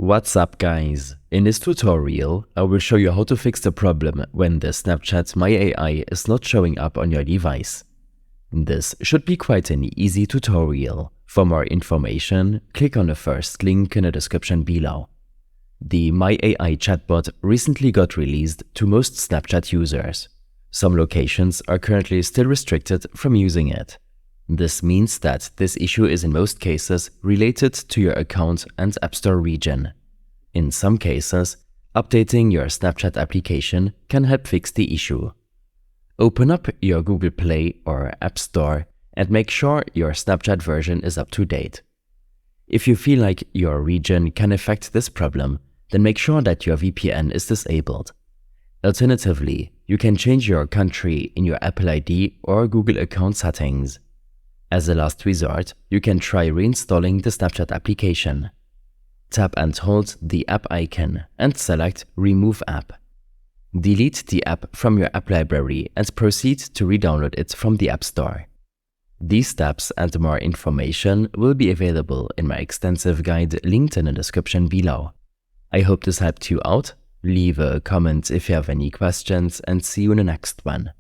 What's up guys? In this tutorial, I will show you how to fix the problem when the Snapchat My AI is not showing up on your device. This should be quite an easy tutorial. For more information, click on the first link in the description below. The My AI chatbot recently got released to most Snapchat users. Some locations are currently still restricted from using it. This means that this issue is in most cases related to your account and App Store region. In some cases, updating your Snapchat application can help fix the issue. Open up your Google Play or App Store and make sure your Snapchat version is up to date. If you feel like your region can affect this problem, then make sure that your VPN is disabled. Alternatively, you can change your country in your Apple ID or Google account settings. As a last resort, you can try reinstalling the Snapchat application. Tap and hold the app icon and select Remove App. Delete the app from your app library and proceed to re-download it from the App Store. These steps and more information will be available in my extensive guide linked in the description below. I hope this helped you out. Leave a comment if you have any questions and see you in the next one.